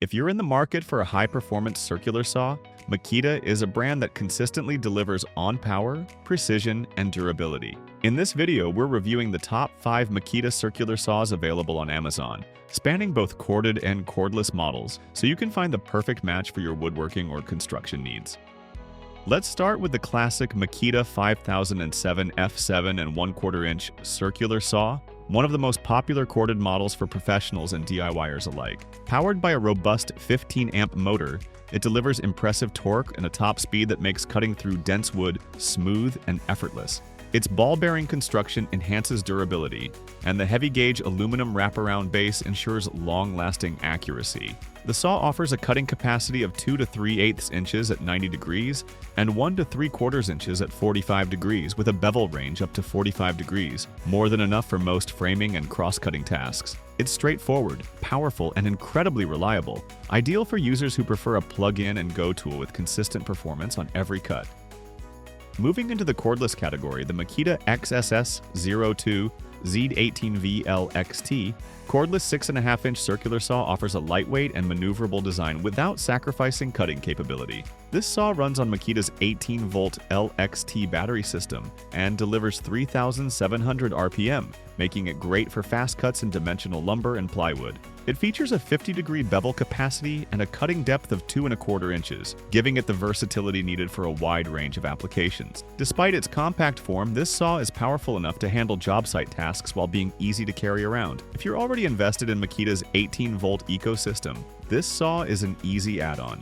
If you're in the market for a high-performance circular saw, Makita is a brand that consistently delivers on power, precision, and durability. In this video, we're reviewing the top 5 Makita circular saws available on Amazon, spanning both corded and cordless models, so you can find the perfect match for your woodworking or construction needs. Let's start with the classic Makita 5007 f7 and 1/4 inch circular saw, one of the most popular corded models for professionals and DIYers alike. Powered by a robust 15-amp motor, it delivers impressive torque and a top speed that makes cutting through dense wood smooth and effortless. Its ball-bearing construction enhances durability, and the heavy-gauge aluminum wraparound base ensures long-lasting accuracy. The saw offers a cutting capacity of 2 to 3/8 inches at 90 degrees and 1 to 3/4 inches at 45 degrees with a bevel range up to 45 degrees, more than enough for most framing and cross-cutting tasks. It's straightforward, powerful, and incredibly reliable, ideal for users who prefer a plug-in and go tool with consistent performance on every cut. Moving into the cordless category, the Makita XSS02 Z18VL-XT cordless 6.5-inch circular saw offers a lightweight and maneuverable design without sacrificing cutting capability. This saw runs on Makita's 18-volt LXT battery system and delivers 3,700 RPM, making it great for fast cuts in dimensional lumber and plywood. It features a 50-degree bevel capacity and a cutting depth of 2¼ inches, giving it the versatility needed for a wide range of applications. Despite its compact form, this saw is powerful enough to handle job site tasks while being easy to carry around. If you're already invested in Makita's 18-volt ecosystem, this saw is an easy add-on.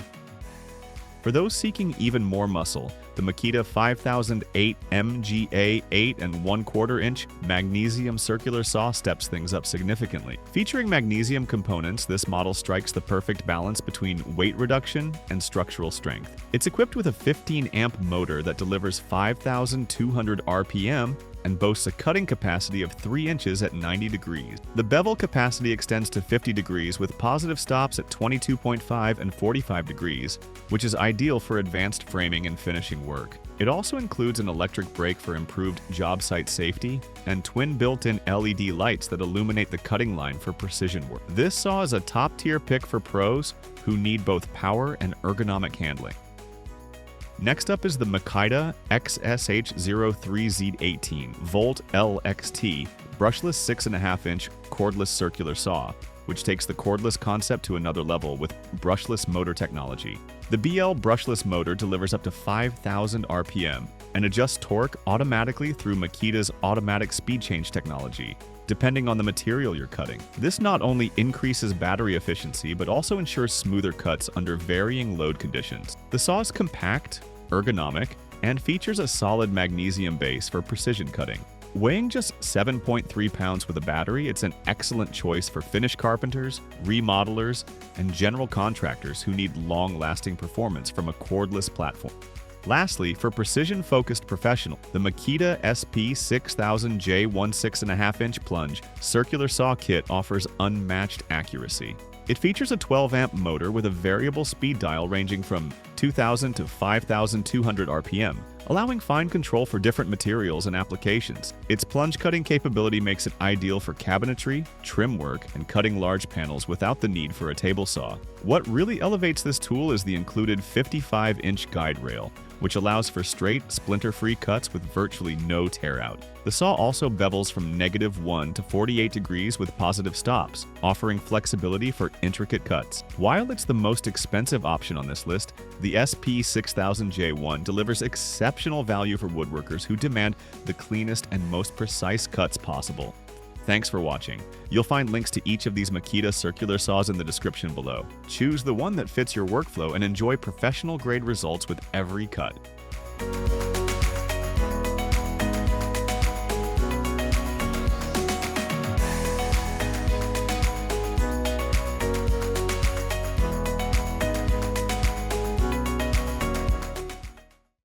For those seeking even more muscle, the Makita 5008 MGA 8 and 1/4 inch Magnesium circular saw steps things up significantly. Featuring magnesium components, this model strikes the perfect balance between weight reduction and structural strength. It's equipped with a 15-amp motor that delivers 5,200 RPM and boasts a cutting capacity of 3 inches at 90 degrees. The bevel capacity extends to 50 degrees with positive stops at 22.5 and 45 degrees, which is ideal for advanced framing and finishing work. It also includes an electric brake for improved job site safety and twin built-in LED lights that illuminate the cutting line for precision work. This saw is a top-tier pick for pros who need both power and ergonomic handling. Next up is the Makita XSH03Z18 Volt LXT Brushless 6.5-inch cordless circular saw, which takes the cordless concept to another level with brushless motor technology. The BL brushless motor delivers up to 5,000 RPM and adjusts torque automatically through Makita's automatic speed change technology, depending on the material you're cutting. This not only increases battery efficiency, but also ensures smoother cuts under varying load conditions. The saw is compact, ergonomic, and features a solid magnesium base for precision cutting. Weighing just 7.3 pounds with a battery, it's an excellent choice for finish carpenters, remodelers, and general contractors who need long-lasting performance from a cordless platform. Lastly, for precision-focused professionals, the Makita SP6000J 6.5-inch Plunge circular saw kit offers unmatched accuracy. It features a 12-amp motor with a variable speed dial ranging from 2,000 to 5,200 RPM, allowing fine control for different materials and applications. Its plunge cutting capability makes it ideal for cabinetry, trim work, and cutting large panels without the need for a table saw. What really elevates this tool is the included 55-inch guide rail, which allows for straight, splinter-free cuts with virtually no tear out. The saw also bevels from -1 to 48 degrees with positive stops, offering flexibility for intricate cuts. While it's the most expensive option on this list, the SP6000J1 delivers exceptional value for woodworkers who demand the cleanest and most precise cuts possible. Thanks for watching. You'll find links to each of these Makita circular saws in the description below. Choose the one that fits your workflow and enjoy professional-grade results with every cut.